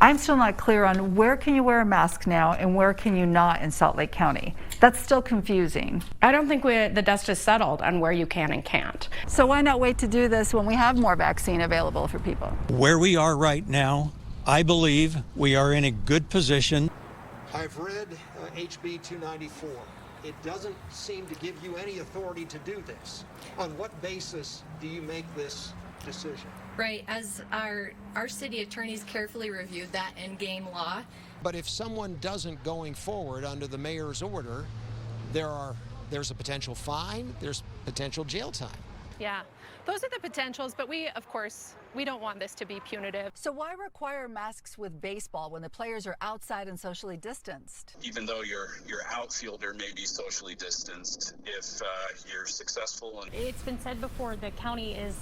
I'm still not clear on where can you wear a mask now and where can you not in Salt Lake County. That's still confusing. I don't think the dust is settled on where you can and can't. So why not wait to do this when we have more vaccine available for people? Where we are right now, I believe we are in a good position. I've read HB 294. It doesn't seem to give you any authority to do this. On what basis do you make this decision? Right, as our city attorneys carefully reviewed that endgame law. But if someone doesn't going forward under the mayor's order, there's a potential fine, there's potential jail time. Yeah, those are the potentials, but of course, we don't want this to be punitive. So why require masks with baseball when the players are outside and socially distanced? Even though your outfielder may be socially distanced, if you're successful. It's been said before, the county is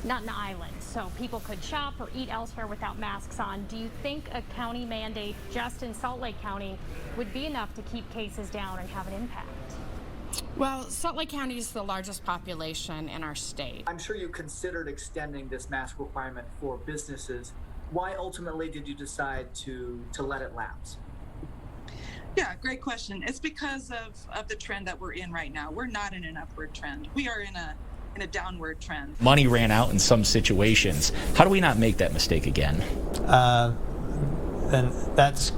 not an island, so people could shop or eat elsewhere without masks on. Do you think a county mandate just in Salt Lake County would be enough to keep cases down and have an impact? Well, Salt Lake County is the largest population in our state. I'm sure you considered extending this mask requirement for businesses. Why ultimately did you decide to let it lapse? Yeah, great question. It's because of the trend that we're in right now. We're not in an upward trend. We are in a downward trend. Money ran out in some situations. How do we not make that mistake again? And that's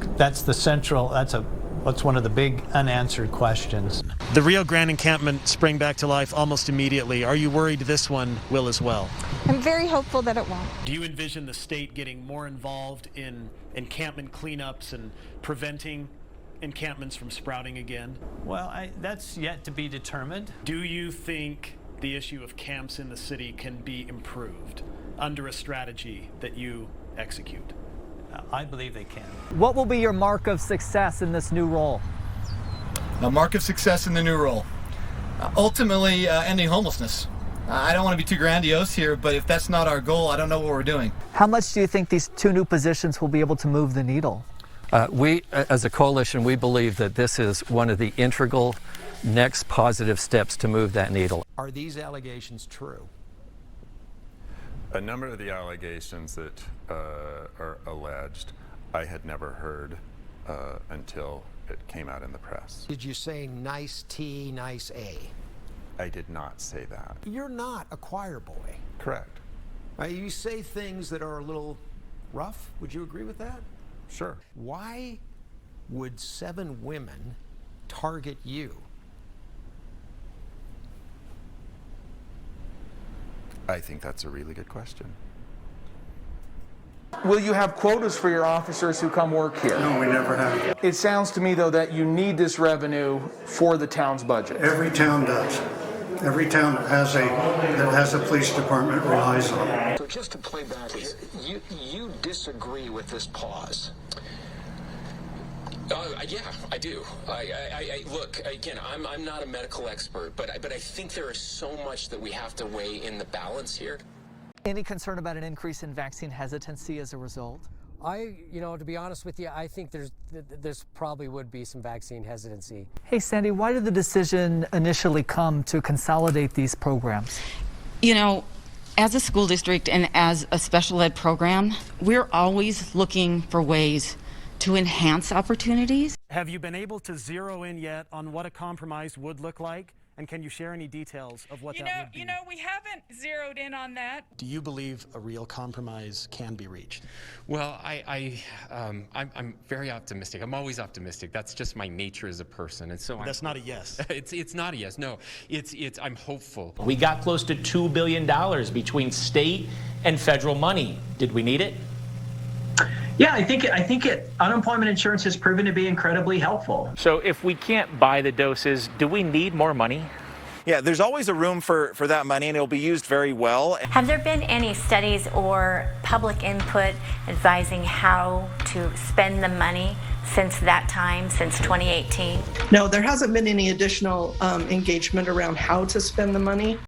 one of the big unanswered questions. The Rio Grande encampment sprang back to life almost immediately. Are you worried this one will as well? I'm very hopeful that it won't. Do you envision the state getting more involved in encampment cleanups and preventing encampments from sprouting again? Well, that's yet to be determined. Do you think the issue of camps in the city can be improved under a strategy that you execute? I believe they can. What will be your mark of success in this new role? A mark of success in the new role. Ultimately, ending homelessness. I don't want to be too grandiose here, but if that's not our goal, I don't know what we're doing. How much do you think these two new positions will be able to move the needle? We, as a coalition, we believe that this is one of the integral next positive steps to move that needle. Are these allegations true? A number of the allegations that are alleged, I had never heard until it came out in the press. Did you say nice T, nice A? I did not say that. You're not a choir boy. Correct. You say things that are a little rough. Would you agree with that? Sure. Why would 7 women target you? I think that's a really good question. Will you have quotas for your officers who come work here? No, we never have. It sounds to me, though, that you need this revenue for the town's budget. Every town does. Every town that has a police department relies on it. So just to play back, you disagree with this pause? Yeah, I do. I look, again, I'm not a medical expert, but I think there is so much that we have to weigh in the balance here. Any concern about an increase in vaccine hesitancy as a result? To be honest with you, I think there's probably would be some vaccine hesitancy. Hey, Sandy, why did the decision initially come to consolidate these programs? As a school district and as a special ed program, we're always looking for ways to enhance opportunities. Have you been able to zero in yet on what a compromise would look like? And can you share any details of what that would be? We haven't zeroed in on that. Do you believe a real compromise can be reached? Well, I'm very optimistic. I'm always optimistic. That's just my nature as a person, and so that's not a yes. It's not a yes. No, it's I'm hopeful. We got close to $2 billion between state and federal money. Did we need it? Yeah, I think unemployment insurance has proven to be incredibly helpful. So if we can't buy the doses, do we need more money? Yeah, there's always a room for that money, and it'll be used very well. Have there been any studies or public input advising how to spend the money since that time, since 2018? No, there hasn't been any additional engagement around how to spend the money.